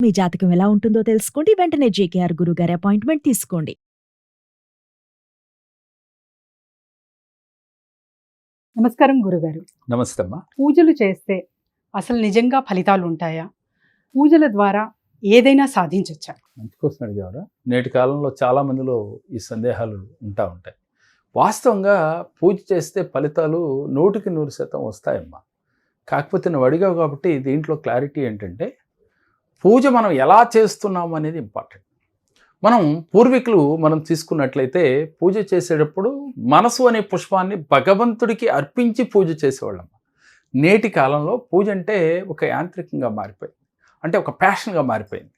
మీ జాతకం ఎలా ఉంటుందో తెలుసుకోండి. వెంటనే జేకేఆర్ గురుగారి అపాయింట్మెంట్ తీసుకోండి. నమస్కారం గురుగారు. నమస్తే అమ్మా. పూజలు చేస్తే అసలు నిజంగా ఫలితాలు ఉంటాయా? పూజల ద్వారా ఏదైనా సాధించవచ్చా? మంచి క్వశ్చన్ అడిగారు. నేటి కాలంలో చాలా మందిలో ఈ సందేహాలు ఉంటాయి. వాస్తవంగా పూజ చేస్తే ఫలితాలు 100% వస్తాయమ్మా. కాకపోతే నువ్వు అడిగావు కాబట్టి దీంట్లో క్లారిటీ ఏంటంటే, పూజ మనం ఎలా చేస్తున్నాము అనేది ఇంపార్టెంట్. మనం పూర్వీకులు తీసుకున్నట్లయితే పూజ చేసేటప్పుడు మనసు అనే పుష్పాన్ని భగవంతుడికి అర్పించి పూజ చేసేవాళ్ళం. నేటి కాలంలో పూజ అంటే ఒక యాంత్రికంగా మారిపోయింది, అంటే ఒక ప్యాషన్గా మారిపోయింది.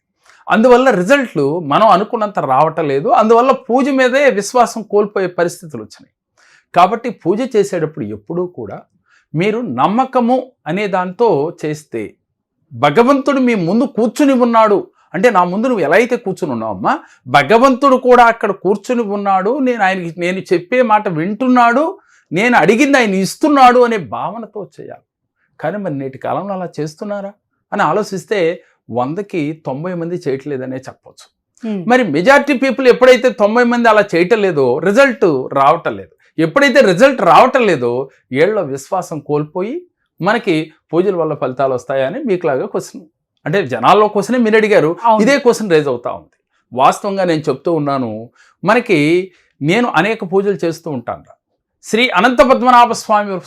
అందువల్ల రిజల్ట్లు మనం అనుకున్నంత రావటం లేదు. అందువల్ల పూజ మీదే విశ్వాసం కోల్పోయే పరిస్థితులు వచ్చినాయి. కాబట్టి పూజ చేసేటప్పుడు ఎప్పుడూ కూడా మీరు నమ్మకము అనే దాంతో చేస్తే, భగవంతుడు మీ ముందు కూర్చుని ఉన్నాడు అంటే, నా ముందు నువ్వు ఎలా అయితే కూర్చుని ఉన్నావు అమ్మా, భగవంతుడు కూడా అక్కడ కూర్చుని ఉన్నాడు, నేను చెప్పే మాట వింటున్నాడు, నేను అడిగింది ఆయన ఇస్తున్నాడు అనే భావనతో చేయాలి. కానీ మరి నేటి కాలంలో అలా చేస్తున్నారా అని ఆలోచిస్తే 100కి 90 మంది చేయట్లేదనే చెప్పవచ్చు. మరి మెజారిటీ పీపుల్ ఎప్పుడైతే 90 మంది అలా చేయటం లేదో రిజల్ట్ రావటం లేదు. ఎప్పుడైతే రిజల్ట్ రావటం లేదో ఏళ్ళలో విశ్వాసం కోల్పోయి మనకి పూజల వల్ల ఫలితాలు వస్తాయని మీకులాగా క్వశ్చన్, అంటే జనాల్లో క్వశ్చనే మీరు అడిగారు, ఇదే క్వశ్చన్ రేజ్ అవుతా ఉంది. వాస్తవంగా నేను చెప్తూ ఉన్నాను, నేను అనేక పూజలు చేస్తూ ఉంటాను. శ్రీ అనంత పద్మనాభ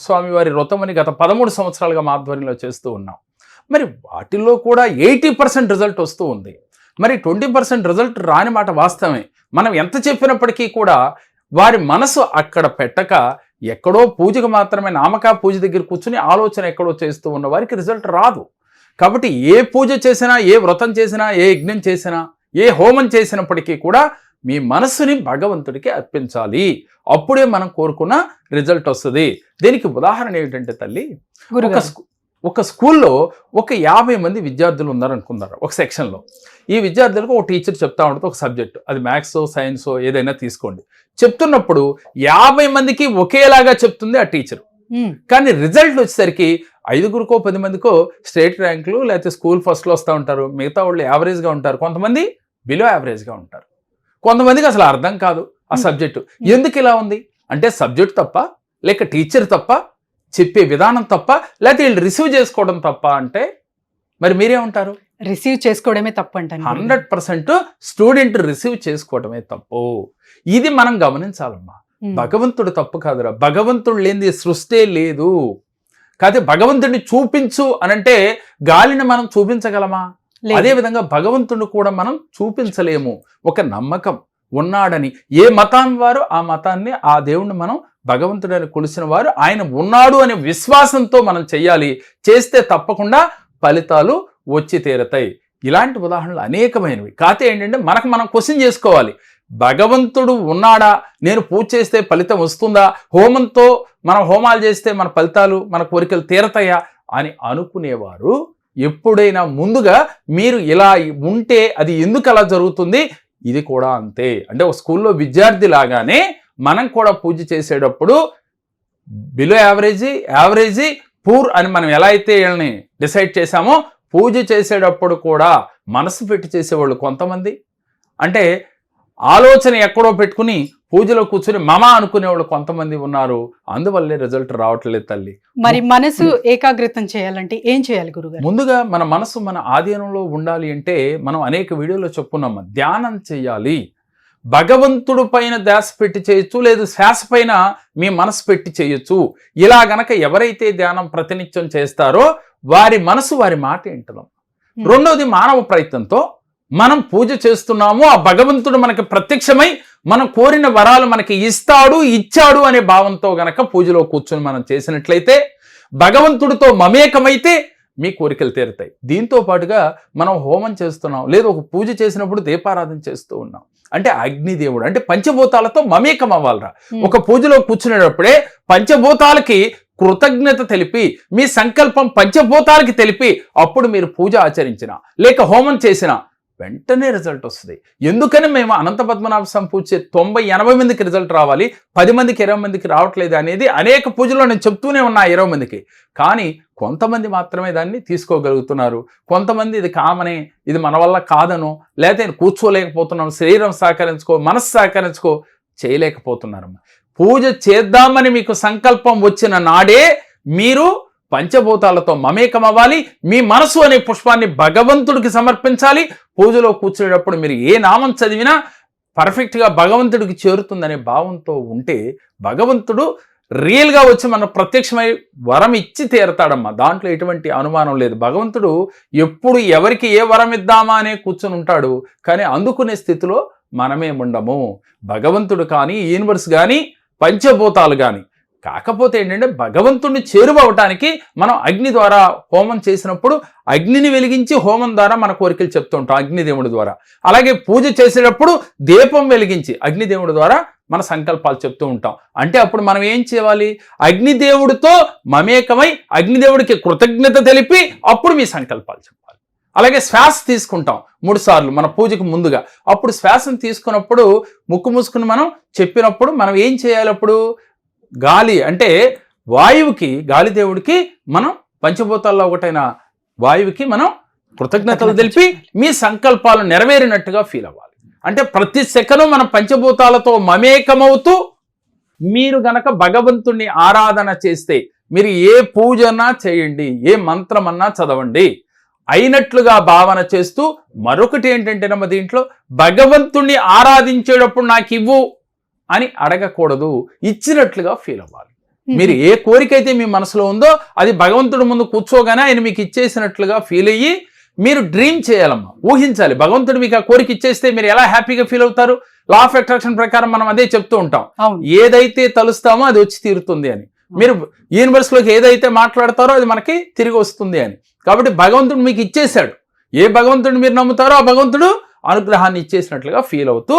స్వామి వారి వ్రతమని గత 13 సంవత్సరాలుగా మా ఆధ్వర్యంలో చేస్తూ ఉన్నాం. మరి వాటిల్లో కూడా 80% రిజల్ట్ వస్తూ ఉంది. మరి 20% రిజల్ట్ రాని మాట వాస్తవమే. మనం ఎంత చెప్పినప్పటికీ కూడా వారి మనసు అక్కడ పెట్టక ఎక్కడో పూజకు మాత్రమే నామకా పూజ దగ్గర కూర్చుని ఆలోచన ఎక్కడో చేస్తూ ఉన్న వారికి రిజల్ట్ రాదు. కాబట్టి ఏ పూజ చేసినా, ఏ వ్రతం చేసినా, ఏ యజ్ఞం చేసినా, ఏ హోమం చేసినప్పటికీ కూడా మీ మనస్సుని భగవంతుడికి అర్పించాలి. అప్పుడే మనం కోరుకున్న రిజల్ట్ వస్తుంది. దీనికి ఉదాహరణ ఏమిటంటే తల్లి, ఒక స్కూల్లో ఒక 50 మంది విద్యార్థులు ఉన్నారనుకున్నారు ఒక సెక్షన్లో. ఈ విద్యార్థులకు ఒక టీచర్ చెప్తా ఉంటుంది ఒక సబ్జెక్టు, అది మ్యాథ్సో సైన్సో ఏదైనా తీసుకోండి. చెప్తున్నప్పుడు 50 మందికి ఒకేలాగా చెప్తుంది ఆ టీచర్. కానీ రిజల్ట్ వచ్చేసరికి 5గురికో 10 మందికో స్టేట్ ర్యాంకులు లేకపోతే స్కూల్ ఫస్ట్లో వస్తూ ఉంటారు. మిగతా వాళ్ళు యావరేజ్గా ఉంటారు, కొంతమంది బిలో యావరేజ్గా ఉంటారు, కొంతమందికి అసలు అర్థం కాదు ఆ సబ్జెక్టు. ఎందుకు ఇలా ఉంది అంటే సబ్జెక్టు తప్ప, లేక టీచర్ తప్ప, చెప్పే విధానం తప్ప, లేకపోతే వీళ్ళు రిసీవ్ చేసుకోవడం తప్ప అంటే మరి మీరేమంటారు? రిసీవ్ చేసుకోవడమే తప్పు అంటాను. 100% స్టూడెంట్ రిసీవ్ చేసుకోవడమే తప్పు. ఇది మనం గమనించాలమ్మా. భగవంతుడు తప్పు కాదురా, భగవంతుడు లేనిది సృష్టి లేదు. కాకపోతే భగవంతుడిని చూపించు అనంటే గాలిని మనం చూపించగలమా? అదేవిధంగా భగవంతుడిని కూడా మనం చూపించలేము. ఒక నమ్మకం ఉన్నాడని, ఏ మతం వారు ఆ మతాన్ని, ఆ దేవుణ్ణి మనం భగవంతుడని కొలిసిన వారు ఆయన ఉన్నాడు అనే విశ్వాసంతో మనం చెయ్యాలి. చేస్తే తప్పకుండా ఫలితాలు వచ్చి తీరతాయి. ఇలాంటి ఉదాహరణలు అనేకమైనవి. కాకపోతే ఏంటంటే మనం క్వశ్చన్ చేసుకోవాలి, భగవంతుడు ఉన్నాడా, నేను పూజ చేస్తే ఫలితం వస్తుందా, హోమంతో మనం హోమాలు చేస్తే మన ఫలితాలు, మన కోరికలు తీరతాయా అని అనుకునేవారు ఎప్పుడైనా ముందుగా మీరు ఇలా ఉంటే అది ఎందుకు అలా జరుగుతుంది, ఇది కూడా అంతే. అంటే ఒక స్కూల్లో విద్యార్థి లాగానే మనం కూడా పూజ చేసేటప్పుడు బిలో యావరేజీ పూర్ అని మనం ఎలా అయితే వీళ్ళని డిసైడ్ చేశామో, పూజ చేసేటప్పుడు కూడా మనసు పెట్టి చేసేవాళ్ళు కొంతమంది, అంటే ఆలోచన ఎక్కడో పెట్టుకుని పూజలో కూర్చుని మమ అనుకునేవాళ్ళు కొంతమంది ఉన్నారు. అందువల్లే రిజల్ట్ రావట్లేదు తల్లి. మరి మనసు ఏకాగ్రతం చేయాలంటే ఏం చేయాలి గురుగారు? ముందుగా మన మనసు మన ఆధీనంలో ఉండాలి అంటే మనం అనేక వీడియోలో చెప్పుకున్నాము, ధ్యానం చేయాలి. భగవంతుడు పైన ధ్యాస పెట్టి చేయొచ్చు, లేదు శ్వాస పైన మీ మనసు పెట్టి చేయొచ్చు. ఇలా గనక ఎవరైతే ధ్యానం ప్రతినిత్యం చేస్తారో వారి మనసు వారి మాట వింటదాం. రెండోది, మానవ ప్రయత్నంతో మనం పూజ చేస్తున్నాము, ఆ భగవంతుడు మనకి ప్రత్యక్షమై మనం కోరిన వరాలు మనకి ఇచ్చాడు అనే భావంతో గనక పూజలో కూర్చొని మనం చేసినట్లయితే, భగవంతుడితో మమేకమైతే మీ కోరికలు తీరుతాయి. దీంతో పాటుగా మనం హోమం చేస్తున్నాం, లేదు ఒక పూజ చేసినప్పుడు దీపారాధన చేస్తూ ఉన్నాం అంటే అగ్నిదేవుడు, అంటే పంచభూతాలతో మమేకం అవ్వాలరా. ఒక పూజలో కూర్చునేటప్పుడే పంచభూతాలకి కృతజ్ఞత తెలిపి, మీ సంకల్పం పంచభూతాలకి తెలిపి అప్పుడు మీరు పూజ ఆచరించిన లేక హోమం చేసిన వెంటనే రిజల్ట్ వస్తుంది. ఎందుకని మేము అనంత పద్మనాభ స్వామి పూజ 90-80 మందికి రిజల్ట్ రావాలి, 10 మందికి 20 మందికి రావట్లేదు అనేది అనేక పూజల్లో నేను చెప్తూనే ఉన్నా 20 మందికి. కానీ కొంతమంది మాత్రమే దాన్ని తీసుకోగలుగుతున్నారు. కొంతమంది ఇది కామనే, ఇది మన వల్ల కాదనో, లేకపోతే కూర్చోలేకపోతున్నాం, శరీరం సహకరించుకో, మనస్సు సహకరించుకో చేయలేకపోతున్నారమ్మా. పూజ చేద్దామని మీకు సంకల్పం వచ్చిన నాడే మీరు పంచభూతాలతో మమేకం అవ్వాలి. మీ మనసు అనే పుష్పాన్ని భగవంతుడికి సమర్పించాలి. పూజలో కూర్చునేటప్పుడు మీరు ఏ నామం చదివినా పర్ఫెక్ట్గా భగవంతుడికి చేరుతుందనే భావంతో ఉంటే భగవంతుడు రియల్గా వచ్చి మన ప్రత్యక్షమై వరం ఇచ్చి తీరతాడమ్మా. దాంట్లో ఎటువంటి అనుమానం లేదు. భగవంతుడు ఎప్పుడు ఎవరికి ఏ వరం ఇద్దామా అనే కూర్చుని ఉంటాడు, కానీ అందుకునే స్థితిలో మనమే ఉండము. భగవంతుడు కానీ, యూనివర్స్ కానీ, పంచభూతాలు కానీ. కాకపోతే ఏంటంటే భగవంతుడిని చేరువవటానికి మనం అగ్ని ద్వారా హోమం చేసినప్పుడు అగ్నిని వెలిగించి హోమం ద్వారా మన కోరికలు చెప్తూ ఉంటాం అగ్నిదేవుడి ద్వారా. అలాగే పూజ చేసేటప్పుడు దీపం వెలిగించి అగ్నిదేవుడి ద్వారా మన సంకల్పాలు చెప్తూ ఉంటాం. అంటే అప్పుడు మనం ఏం చేయాలి? అగ్నిదేవుడితో మమేకమై అగ్నిదేవుడికి కృతజ్ఞత తెలిపి అప్పుడు మీ సంకల్పాలు చెప్పాలి. అలాగే శ్వాస తీసుకుంటాం 3 సార్లు మన పూజకు ముందుగా. అప్పుడు శ్వాసను తీసుకున్నప్పుడు ముక్కు మూసుకుని మనం చెప్పినప్పుడు మనం ఏం చేయాలి? అప్పుడు గాలి అంటే వాయువుకి, గాలిదేవుడికి మనం పంచభూతాల్లో ఒకటైన వాయువుకి మనం కృతజ్ఞతలు తెలిపి మీ సంకల్పాలు నెరవేరినట్టుగా ఫీల్ అవ్వాలి. అంటే ప్రతి సెకను మనం పంచభూతాలతో మమేకమవుతూ మీరు గనక భగవంతుణ్ణి ఆరాధన చేస్తే, మీరు ఏ పూజన్నా చేయండి, ఏ మంత్రమన్నా చదవండి, అయినట్లుగా భావన చేస్తూ మరొకటి ఏంటంటేనమ్మ దీంట్లో భగవంతుణ్ణి ఆరాధించేటప్పుడు నాకు ఇవ్వు అని అడగకూడదు, ఇచ్చినట్లుగా ఫీల్ అవ్వాలి. మీరు ఏ కోరిక అయితే మీ మనసులో ఉందో అది భగవంతుడి ముందు కూర్చోగానే ఆయన మీకు ఇచ్చేసినట్లుగా ఫీల్ అయ్యి మీరు డ్రీమ్ చేయాలమ్మా, ఊహించాలి. భగవంతుడు మీకు ఆ కోరిక ఇచ్చేస్తే మీరు ఎలా హ్యాపీగా ఫీల్ అవుతారు? లా ఆఫ్ అట్రాక్షన్ ప్రకారం మనం అదే చెప్తూ ఉంటాం, ఏదైతే తలుస్తామో అది వచ్చి తీరుతుంది అని. మీరు యూనివర్స్లోకి ఏదైతే మాట్లాడతారో అది మనకి తిరిగి వస్తుంది అని. కాబట్టి భగవంతుడు మీకు ఇచ్చేశాడు. ఏ భగవంతుడు మీరు నమ్ముతారో ఆ భగవంతుడు అనుగ్రహాన్ని ఇచ్చేసినట్లుగా ఫీల్ అవుతూ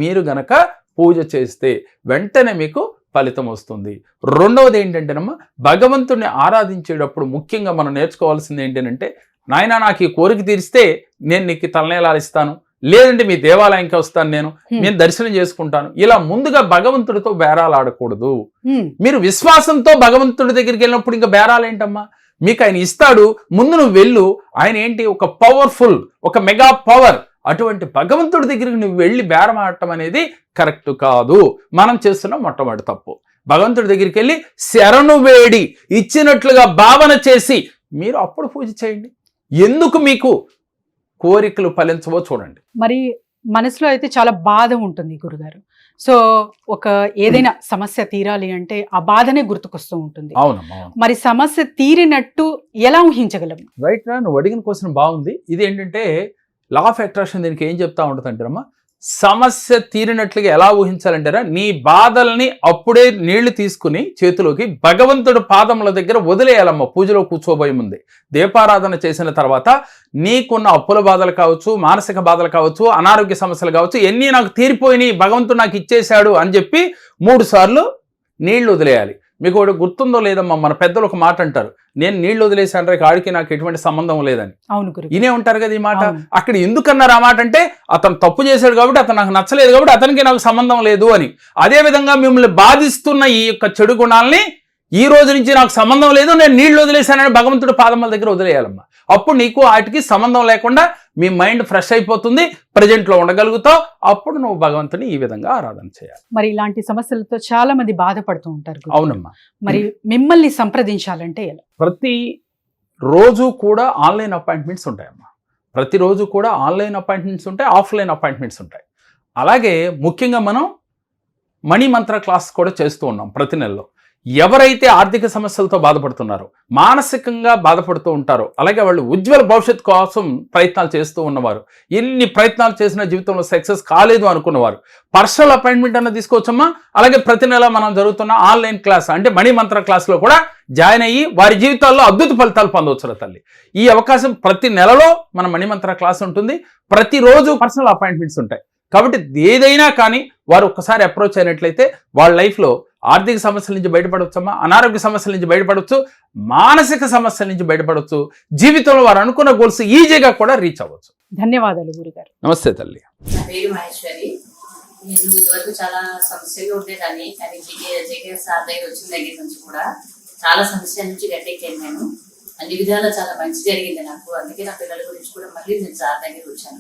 మీరు గనక పూజ చేస్తే వెంటనే మీకు ఫలితం వస్తుంది. రెండవది ఏంటంటేనమ్మా, భగవంతుడిని ఆరాధించేటప్పుడు ముఖ్యంగా మనం నేర్చుకోవాల్సింది ఏంటంటే, నాయన నాకు ఈ కోరిక తీరిస్తే నేను నీకు తలనేలాలు ఇస్తాను, లేదంటే మీ దేవాలయంకి వస్తాను, నేను దర్శనం చేసుకుంటాను. ఇలా ముందుగా భగవంతుడితో బేరాలు ఆడకూడదు. మీరు విశ్వాసంతో భగవంతుడి దగ్గరికి వెళ్ళినప్పుడు ఇంకా బేరాలు ఏంటమ్మా? మీకు ఆయన ఇస్తాడు, ముందు నువ్వు వెళ్ళు. ఆయన ఏంటి? ఒక పవర్ఫుల్, ఒక మెగా పవర్. అటువంటి భగవంతుడి దగ్గరికి నువ్వు వెళ్ళి బేరం ఆడటం అనేది కరెక్ట్ కాదు. మనం చేస్తున్న మొట్టమొదటి తప్పు. భగవంతుడి దగ్గరికి వెళ్ళి శరణు వేడి ఇచ్చినట్లుగా భావన చేసి మీరు అప్పుడు పూజ చేయండి. ఎందుకు మీకు కోరికలు ఫలించవో చూడండి. మరి మనసులో అయితే చాలా బాధ ఉంటుంది గురుగారు. సో ఏదైనా సమస్య తీరాలి అంటే ఆ బాధనే గుర్తుకొస్తూ ఉంటుంది. అవునమ్మా. మరి సమస్య తీరినట్టు ఎలా ఊహించగలం? రైట్ రా, నువ్వు అడిగిన క్వశ్చన్ బాగుంది. ఇది ఏంటంటే లా ఆఫ్ అట్రాక్షన్ దీనికి ఏం చెప్తా ఉంటుంది అంటారమ్మా, సమస్య తీరినట్లుగా ఎలా ఊహించాలంటారా, నీ బాధల్ని అప్పుడే నీళ్లు తీసుకుని చేతిలోకి భగవంతుడు పాదముల దగ్గర వదిలేయాలమ్మా. పూజలో కూర్చోబోయే ముందే దీపారాధన చేసిన తర్వాత నీకున్న అప్పుల బాధలు కావచ్చు, మానసిక బాధలు కావచ్చు, అనారోగ్య సమస్యలు కావచ్చు, ఎన్ని నాకు తీరిపోయినాయి, భగవంతుడు నాకు ఇచ్చేశాడు అని చెప్పి 3 సార్లు నీళ్లు వదిలేయాలి. మీకు ఒకటి గుర్తుందో లేదమ్మా, మన పెద్దలు ఒక మాట అంటారు, నేను నీళ్లు వదిలేశాను రే, కాడికి నాకు ఎటువంటి సంబంధం లేదని. అవును గురు, ఇనే ఉంటారు కదా ఈ మాట. అక్కడ ఎందుకన్నారు ఆ మాట అంటే, అతను తప్పు చేశాడు కాబట్టి, అతను నాకు నచ్చలేదు కాబట్టి అతనికి నాకు సంబంధం లేదు అని. అదే విధంగా మిమ్మల్ని బాధిస్తున్న ఈ యొక్క చెడు గుణాలని ఈ రోజు నుంచి నాకు సంబంధం లేదు, నేను నీళ్లు వదిలేశానని భగవంతుడు పాదముల దగ్గర వదిలేయాలమ్మా. అప్పుడు నీకు వాటికి సంబంధం లేకుండా మీ మైండ్ ఫ్రెష్ అయిపోతుంది, ప్రజెంట్లో ఉండగలుగుతావు. అప్పుడు నువ్వు భగవంతుని ఈ విధంగా ఆరాధన చేయాలి. మరి ఇలాంటి సమస్యలతో చాలా మంది బాధపడుతూ ఉంటారు. అవునమ్మా. మరి మిమ్మల్ని సంప్రదించాలంటే ఎలా? ప్రతి రోజు కూడా ఆన్లైన్ అపాయింట్మెంట్స్ ఉంటాయమ్మా. ప్రతిరోజు కూడా ఆన్లైన్ అపాయింట్మెంట్స్ ఉంటాయి, ఆఫ్లైన్ అపాయింట్మెంట్స్ ఉంటాయి. అలాగే ముఖ్యంగా మనం మనీ మంత్ర క్లాస్ కూడా చేస్తూ ఉన్నాం ప్రతి నెలలో. ఎవరైతే ఆర్థిక సమస్యలతో బాధపడుతున్నారో, మానసికంగా బాధపడుతూ ఉంటారో, అలాగే వాళ్ళు ఉజ్వల భవిష్యత్తు కోసం ప్రయత్నాలు చేస్తూ ఉన్నవారు, ఎన్ని ప్రయత్నాలు చేసిన జీవితంలో సక్సెస్ కాలేదు అనుకున్నవారు పర్సనల్ అపాయింట్మెంట్ అన్న తీసుకోవచ్చమ్మా. అలాగే ప్రతి నెల మనం జరుగుతున్న ఆన్లైన్ క్లాస్ అంటే మణి మంత్ర క్లాస్లో కూడా జాయిన్ అయ్యి వారి జీవితాల్లో అద్భుత ఫలితాలు పొందవచ్చు తల్లి. ఈ అవకాశం ప్రతి నెలలో మన మణిమంత్ర క్లాస్ ఉంటుంది, ప్రతిరోజు పర్సనల్ అపాయింట్మెంట్స్ ఉంటాయి. కాబట్టి ఏదైనా కానీ వారు ఒక్కసారి అప్రోచ్ అయినట్లయితే వాళ్ళ లైఫ్లో ఆర్థిక సమస్యల నుంచి బయటపడవచ్చమ్మా, అనారోగ్య సమస్యల నుంచి బయటపడవచ్చు, మానసిక సమస్యల నుంచి బయటపడవచ్చు, జీవితంలో వారు అనుకున్న గోల్స్ ఈజీగా కూడా రీచ్ అవ్వచ్చు. ధన్యవాదాలు గురుగారు. నమస్తే తల్లి. నా పేరు మహేశ్వరి. నేను ఇదివరకు చాలా సమస్యలు ఉండేదాన్ని, కానీ జేకే సార్ దగ్గర వచ్చిన దగ్గర నుంచి కూడా చాలా సమస్యల నుంచి గట్టెక్కాను. నేను అన్ని విధాలా చాలా మంచి జరిగింది నాకు. అందుకే నా పిల్లల గురించి కూడా మళ్ళీ నేను సార్ దగ్గర వచ్చాను.